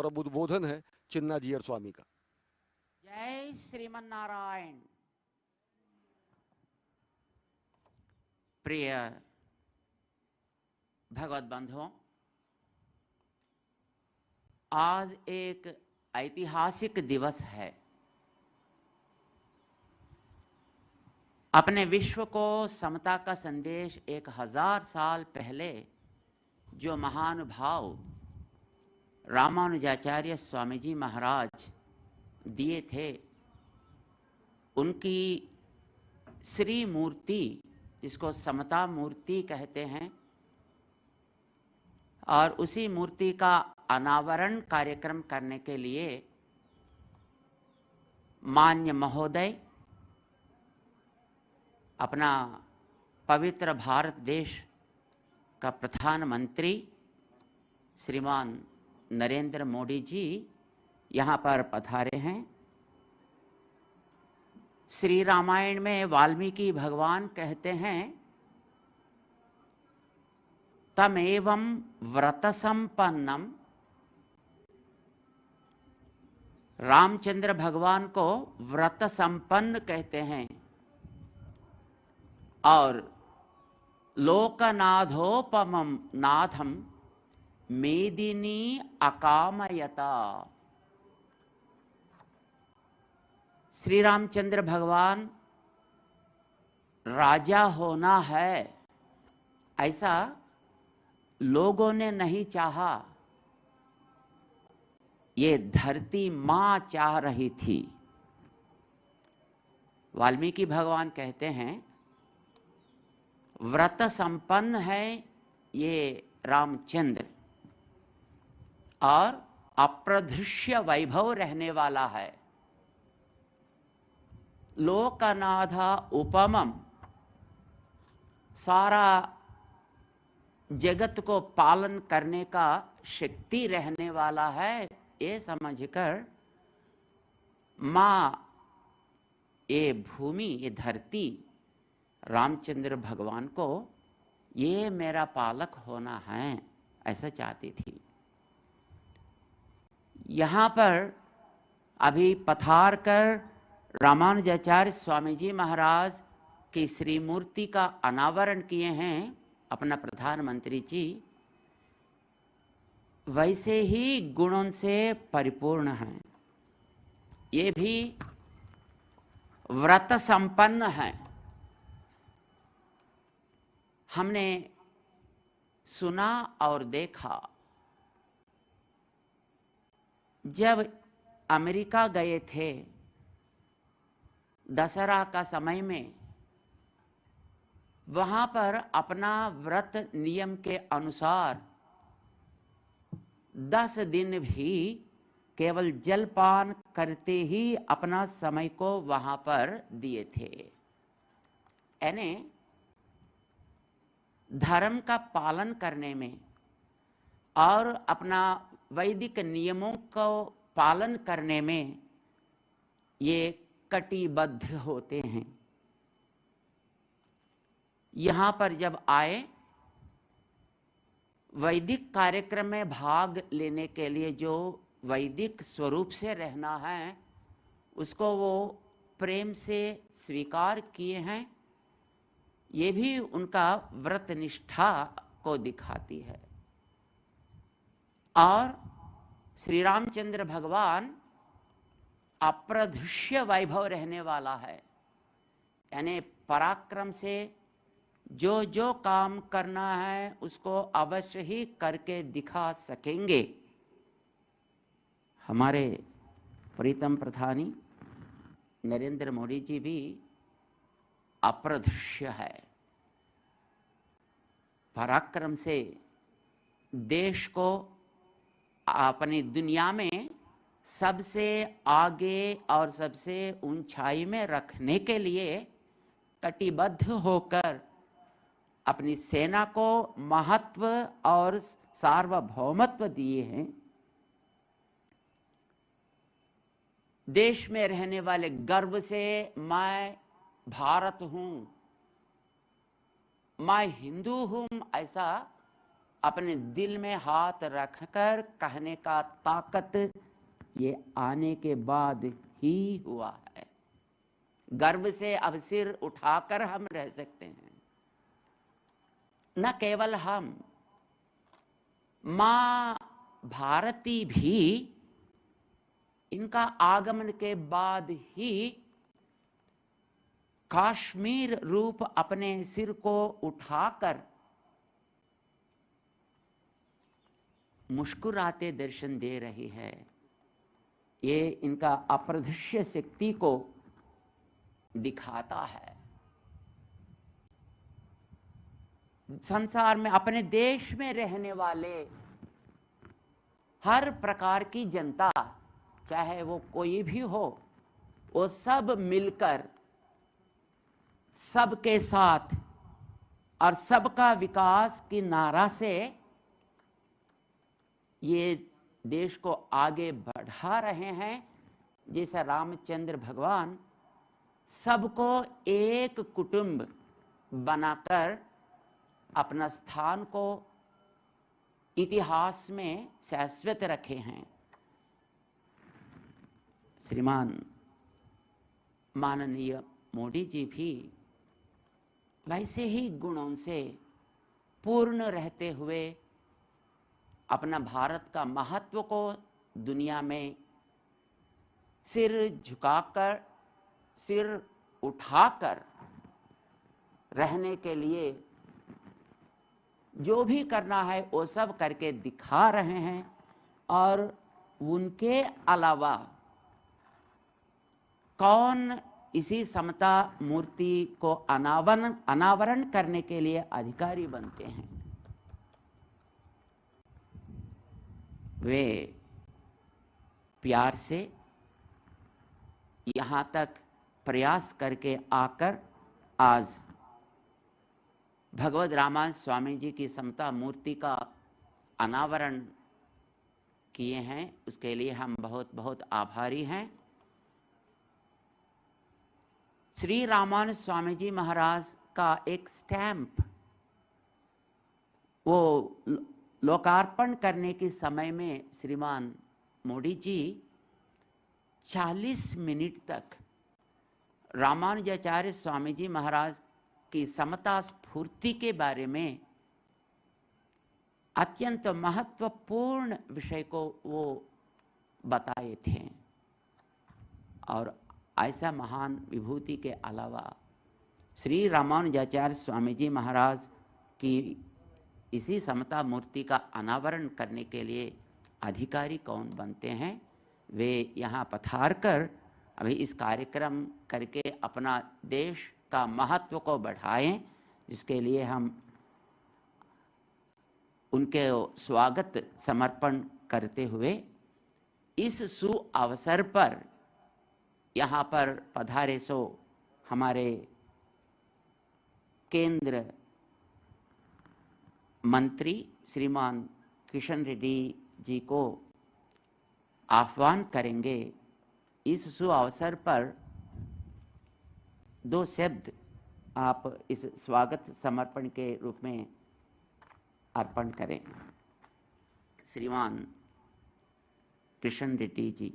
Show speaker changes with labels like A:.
A: और उद्बोधन है चिन्नाजीयर स्वामी का।
B: जय श्रीमन नारायण। प्रिय भगवत बंधुओं, आज एक ऐतिहासिक दिवस है। अपने विश्व को समता का संदेश 1000 साल पहले जो महानुभाव रामानुजाचार्य स्वामी जी महाराज दिए थे, उनकी श्री मूर्ति, जिसको समता मूर्ति कहते हैं, और उसी मूर्ति का अनावरण कार्यक्रम करने के लिए मान्य महोदय, अपना पवित्र भारत देश का प्रधानमंत्री श्रीमान नरेंद्र मोदी जी यहाँ पर पधारे हैं। श्री रामायण में वाल्मीकि भगवान कहते हैं, तमेवं व्रत संपन्नम। रामचंद्र भगवान को व्रत संपन्न कहते हैं और लोकनाथोपमं नाथम मेदिनी अकामयता। श्री रामचंद्र भगवान राजा होना है ऐसा लोगों ने नहीं चाहा, ये धरती माँ चाह रही थी। वाल्मीकि भगवान कहते हैं, व्रत संपन्न है ये रामचंद्र और अप्रदृश्य वैभव रहने वाला है। लोकनाथ उपमम, सारा जगत को पालन करने का शक्ति रहने वाला है, ये समझकर माँ, ये भूमि, ये धरती रामचंद्र भगवान को ये मेरा पालक होना है ऐसा चाहती थी। यहाँ पर अभी पधार कर रामानुजाचार्य स्वामी जी महाराज की श्री मूर्ति का अनावरण किए हैं अपना प्रधानमंत्री जी, वैसे ही गुणों से परिपूर्ण हैं। ये भी व्रत संपन्न है। हमने सुना और देखा, जब अमेरिका गए थे दशहरा का समय में, वहाँ पर अपना व्रत नियम के अनुसार 10 दिन भी केवल जलपान करते ही अपना समय को वहाँ पर दिए थे। यानी धर्म का पालन करने में और अपना वैदिक नियमों को पालन करने में ये कटिबद्ध होते हैं। यहाँ पर जब आए, वैदिक कार्यक्रम में भाग लेने के लिए जो वैदिक स्वरूप से रहना है, उसको वो प्रेम से स्वीकार किए हैं। ये भी उनका व्रत निष्ठा को दिखाती है। और श्री रामचंद्र भगवान अप्रदृश्य वैभव रहने वाला है, यानी पराक्रम से जो जो काम करना है उसको अवश्य ही करके दिखा सकेंगे। हमारे प्रीतम प्रधानी नरेंद्र मोदी जी भी अप्रदृश्य है। पराक्रम से देश को अपनी दुनिया में सबसे आगे और सबसे ऊंचाई में रखने के लिए कटिबद्ध होकर अपनी सेना को महत्व और सार्वभौमत्व दिए हैं। देश में रहने वाले गर्व से मैं भारत हूं, मैं हिंदू हूं, ऐसा अपने दिल में हाथ रखकर कहने का ताकत ये आने के बाद ही हुआ है। गर्व से अब सिर उठाकर हम रह सकते हैं। न केवल हम, मां भारती भी इनका आगमन के बाद ही काश्मीर रूप अपने सिर को उठाकर मुस्कुराते दर्शन दे रही है। ये इनका अप्रदृश्य शक्ति को दिखाता है। संसार में, अपने देश में रहने वाले हर प्रकार की जनता, चाहे वो कोई भी हो, वो सब मिलकर सबके साथ और सबका विकास की नारा से ये देश को आगे बढ़ा रहे हैं। जैसे रामचंद्र भगवान सबको एक कुटुंब बनाकर अपना स्थान को इतिहास में शाश्वत रखे हैं। श्रीमान माननीय मोदी जी भी वैसे ही गुणों से पूर्ण रहते हुए अपना भारत का महत्व को दुनिया में सिर झुकाकर, सिर उठाकर रहने के लिए जो भी करना है वो सब करके दिखा रहे हैं। और उनके अलावा कौन इसी समता मूर्ति को अनावरण करने के लिए अधिकारी बनते हैं? वे प्यार से यहाँ तक प्रयास करके आकर आज भगवद रामानंद स्वामी जी की समता मूर्ति का अनावरण किए हैं। उसके लिए हम बहुत बहुत आभारी हैं। श्री रामानंद स्वामी जी महाराज का एक स्टैम्प वो लोकार्पण करने के समय में श्रीमान मोदी जी 40 मिनट तक रामानुजाचार्य स्वामी जी महाराज की समता स्फूर्ति के बारे में अत्यंत महत्वपूर्ण विषय को वो बताए थे। और ऐसा महान विभूति के अलावा श्री रामानुजाचार्य स्वामी जी महाराज की इसी समता मूर्ति का अनावरण करने के लिए अधिकारी कौन बनते हैं? वे यहाँ पधार कर अभी इस कार्यक्रम करके अपना देश का महत्व को बढ़ाएं, जिसके लिए हम उनके स्वागत समर्पण करते हुए इस सु अवसर पर यहाँ पर पधारे सो हमारे केंद्र मंत्री श्रीमान किशन रेड्डी जी को आह्वान करेंगे। इस सु अवसर पर 2 शब्द आप इस स्वागत समर्पण के रूप में अर्पण करें। श्रीमान किशन रेड्डी जी।